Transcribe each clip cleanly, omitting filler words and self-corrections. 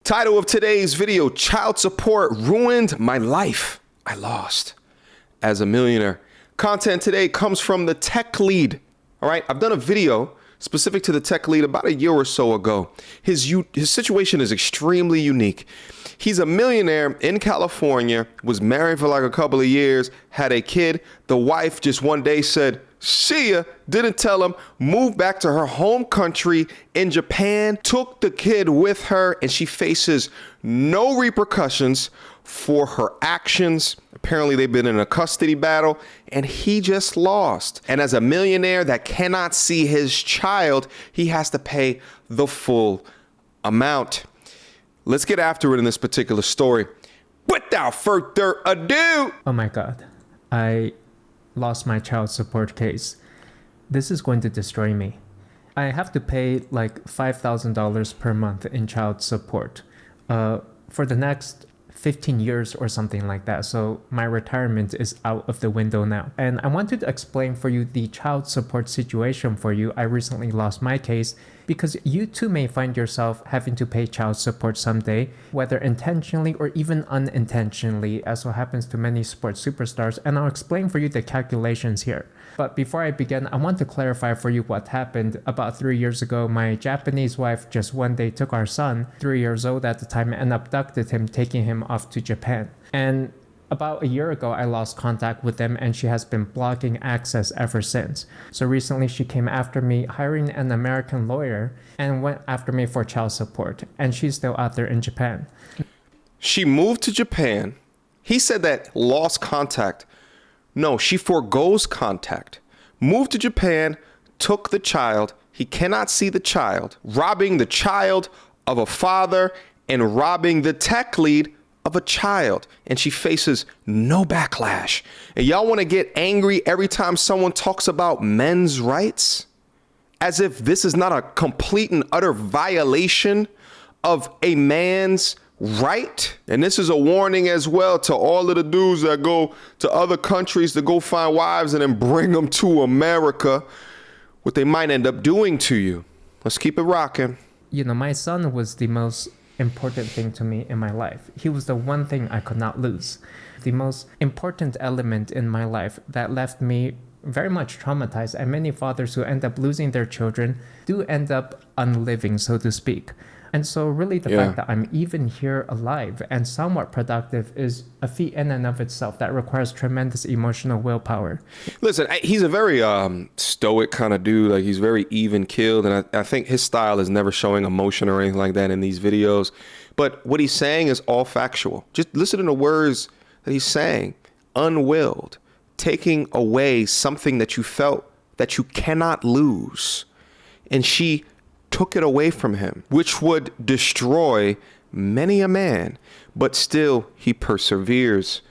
Title of today's video, child support ruined my life. I lost as a millionaire. Content today comes from the tech lead. All right, I've done a video specific to the tech lead about a year or so ago. His situation is extremely unique. He's a millionaire in California, was married for like a couple of years, had a kid. The wife just one day said, see ya, didn't tell him, moved back to her home country in Japan, took the kid with her, and she faces no repercussions for her actions. Apparently they've been in a custody battle and he just lost. And as a millionaire that cannot see his child, he has to pay the full amount. Let's get after it in this particular story. Without further ado. Oh my God, I lost my child support case. This is going to destroy me. I have to pay like $5,000 per month in child support for the next 15 years or something like that. So my retirement is out of the window now. And I wanted to explain for you the child support situation for you. I recently lost my case because you too may find yourself having to pay child support someday, whether intentionally or even unintentionally, as so happens to many sports superstars. And I'll explain for you the calculations here. But before I begin, I want to clarify for you what happened. About 3 years ago, my Japanese wife just one day took our son, 3 years old at the time, and abducted him, taking him off to Japan. And about a year ago, I lost contact with them and she has been blocking access ever since. So recently she came after me, hiring an American lawyer, and went after me for child support. And she's still out there in Japan. She moved to Japan. He said that lost contact. No, she forgoes contact. Moved to Japan, took the child. He cannot see the child, robbing the child of a father and robbing the tech lead of a child. And she faces no backlash. And y'all want to get angry every time someone talks about men's rights? As if this is not a complete and utter violation of a man's right? And this is a warning as well to all of the dudes that go to other countries to go find wives and then bring them to America, what they might end up doing to you. Let's keep it rocking. You know, my son was the most important thing to me in my life. He was the one thing I could not lose. The most important element in my life that left me very much traumatized. And many fathers who end up losing their children do end up unliving, so to speak. And so really the fact that I'm even here alive and somewhat productive is a feat in and of itself that requires tremendous emotional willpower. Listen, he's a very stoic kind of dude. Like, he's very even keeled. And I think his style is never showing emotion or anything like that in these videos. But what he's saying is all factual. Just listen to the words that he's saying. Unwilled, taking away something that you felt that you cannot lose. And she took it away from him, which would destroy many a man, but still he perseveres.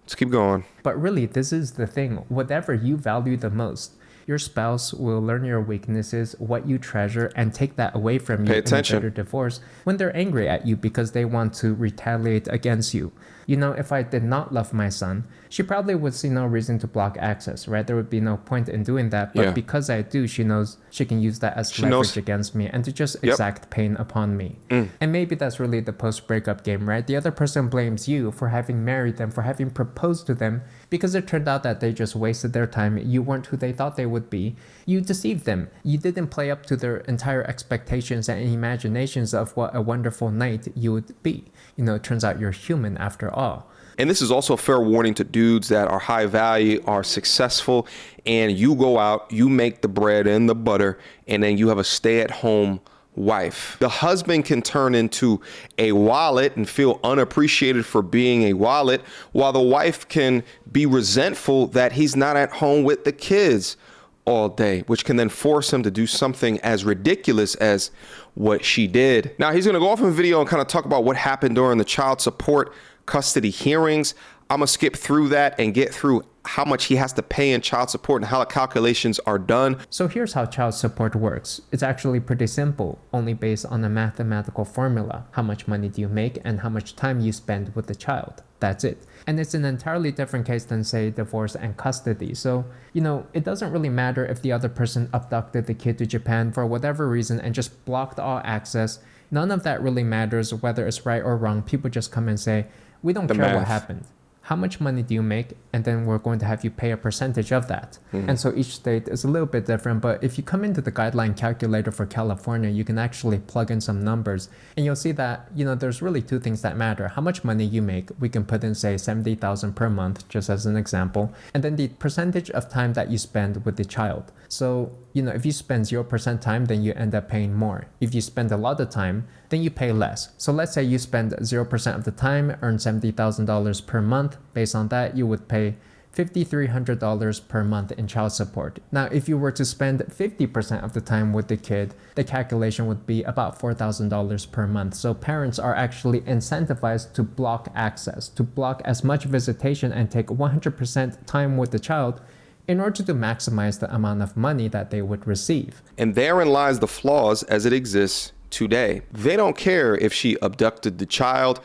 Let's keep going. But really, this is the thing. Whatever you value the most, your spouse will learn your weaknesses, what you treasure, and take that away from you. Pay attention. In a bitter divorce when they're angry at you because they want to retaliate against you. You know, if I did not love my son, she probably would see no reason to block access, right? There would be no point in doing that. But because I do, she knows she can use that as leverage against me and to just exact pain upon me. And maybe that's really the post-breakup game, right? The other person blames you for having married them, for having proposed to them, because it turned out that they just wasted their time. You weren't who they thought they would be. You deceived them. You didn't play up to their entire expectations and imaginations of what a wonderful knight you would be. You know, it turns out you're human after all. And this is also a fair warning to dudes that are high value, are successful, and you go out, you make the bread and the butter, and then you have a stay-at-home wife. The husband can turn into a wallet and feel unappreciated for being a wallet, while the wife can be resentful that he's not at home with the kids all day, which can then force him to do something as ridiculous as what she did. Now, he's going to go off in a video and kind of talk about what happened during the child support custody hearings. I'm going to skip through that and get through how much he has to pay in child support and how the calculations are done. So here's how child support works. It's actually pretty simple, only based on a mathematical formula. How much money do you make and how much time you spend with the child? That's it. And it's an entirely different case than, say, divorce and custody. So, you know, it doesn't really matter if the other person abducted the kid to Japan for whatever reason and just blocked all access. None of that really matters, whether it's right or wrong. People just come and say, we don't care math. what happened. How much money do you make? And then we're going to have you pay a percentage of that. And so each state is a little bit different. But if you come into the guideline calculator for California, you can actually plug in some numbers. And you'll see that, there's really two things that matter. How much money you make. We can put in, say, $70,000 per month, just as an example. And then the percentage of time that you spend with the child. So, if you spend 0% time, then you end up paying more. If you spend a lot of time, then you pay less. So let's say you spend 0% of the time, earn $70,000 per month. Based on that, you would pay $5,300 per month in child support. Now, if you were to spend 50% of the time with the kid, the calculation would be about $4,000 per month. So parents are actually incentivized to block access, to block as much visitation and take 100% time with the child in order to maximize the amount of money that they would receive. And therein lies the flaws as it exists today. They don't care if she abducted the child,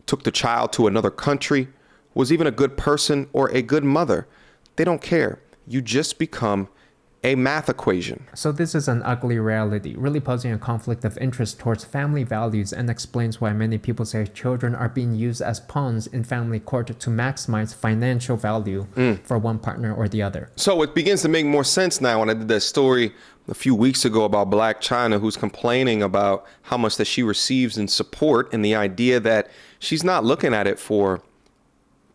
took the child to another country, was even a good person or a good mother. They don't care. You just become a math equation. So this is an ugly reality, really posing a conflict of interest towards family values, and explains why many people say children are being used as pawns in family court to maximize financial value for one partner or the other. So it begins to make more sense now when I did that story a few weeks ago about Black China, who's complaining about how much that she receives in support, and the idea that she's not looking at it for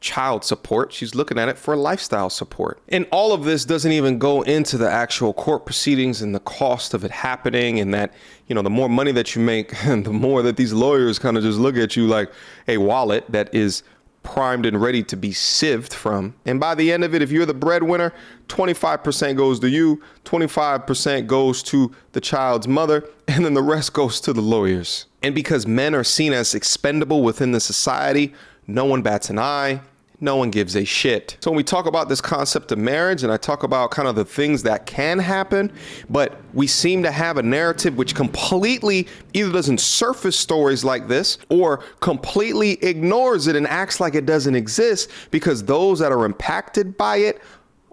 child support. She's looking at it for lifestyle support. And all of this doesn't even go into the actual court proceedings and the cost of it happening, and that, the more money that you make, the more that these lawyers kind of just look at you like a wallet that is primed and ready to be sieved from. And by the end of it, if you're the breadwinner, 25% goes to you, 25% goes to the child's mother, and then the rest goes to the lawyers. And because men are seen as expendable within the society, no one bats an eye. No one gives a shit. So when we talk about this concept of marriage, and I talk about kind of the things that can happen, but we seem to have a narrative which completely either doesn't surface stories like this or completely ignores it and acts like it doesn't exist, because those that are impacted by it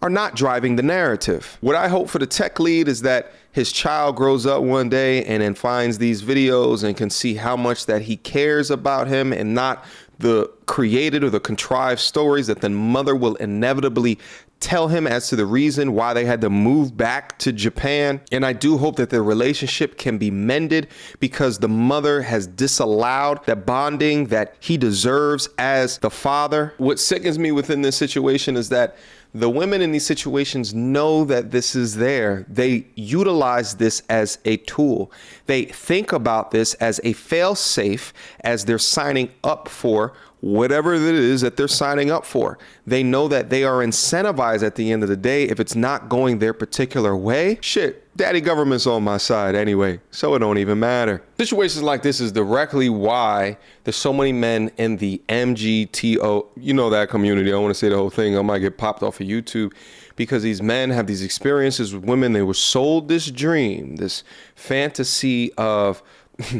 are not driving the narrative. What I hope for the tech lead is that his child grows up one day and then finds these videos and can see how much that he cares about him, and not the created or the contrived stories that the mother will inevitably tell him as to the reason why they had to move back to Japan. And I do hope that their relationship can be mended, because the mother has disallowed that bonding that he deserves as the father. What sickens me within this situation is that the women in these situations know that this is there. They utilize this as a tool. They think about this as a fail-safe as they're signing up for whatever it is that they're signing up for. They know that they are incentivized at the end of the day. If it's not going their particular way, shit, daddy government's on my side anyway, so it don't even matter. Situations like this is directly why there's so many men in the MGTO, that community. I don't want to say the whole thing. I might get popped off of YouTube, because these men have these experiences with women. They were sold this dream, this fantasy of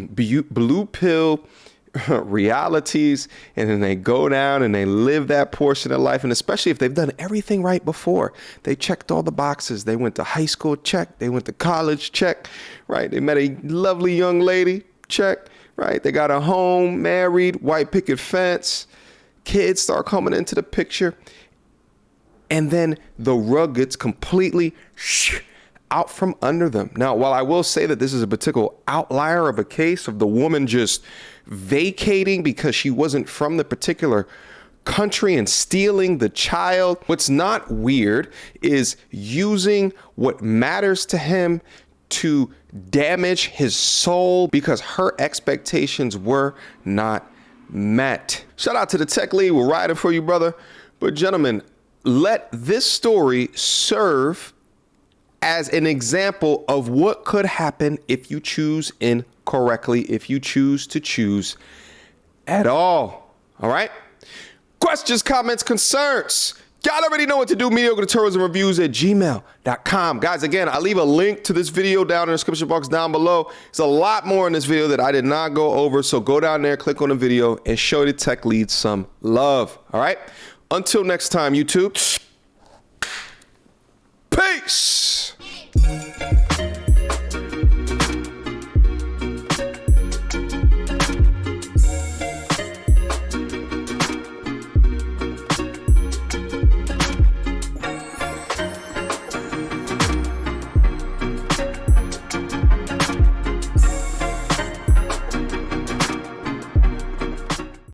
blue pill realities, and then they go down and they live that portion of life. And especially if they've done everything right before, they checked all the boxes. They went to high school, check. They went to college, check. Right? They met a lovely young lady, check. Right? They got a home, married, white picket fence, kids start coming into the picture, and then the rug gets completely out from under them. Now, while I will say that this is a particular outlier of a case of the woman just vacating because she wasn't from the particular country and stealing the child, what's not weird is using what matters to him to damage his soul because her expectations were not met. Shout out to the tech lead. We're riding for you, brother. But gentlemen, let this story serve as an example of what could happen if you choose incorrectly, if you choose to choose at all. All right? Questions, comments, concerns. Y'all already know what to do. Mediocre tourism reviews at gmail.com. Guys, again, I'll leave a link to this video down in the description box down below. There's a lot more in this video that I did not go over. So go down there, click on the video, and show the tech lead some love. All right? Until next time, YouTube. Peace.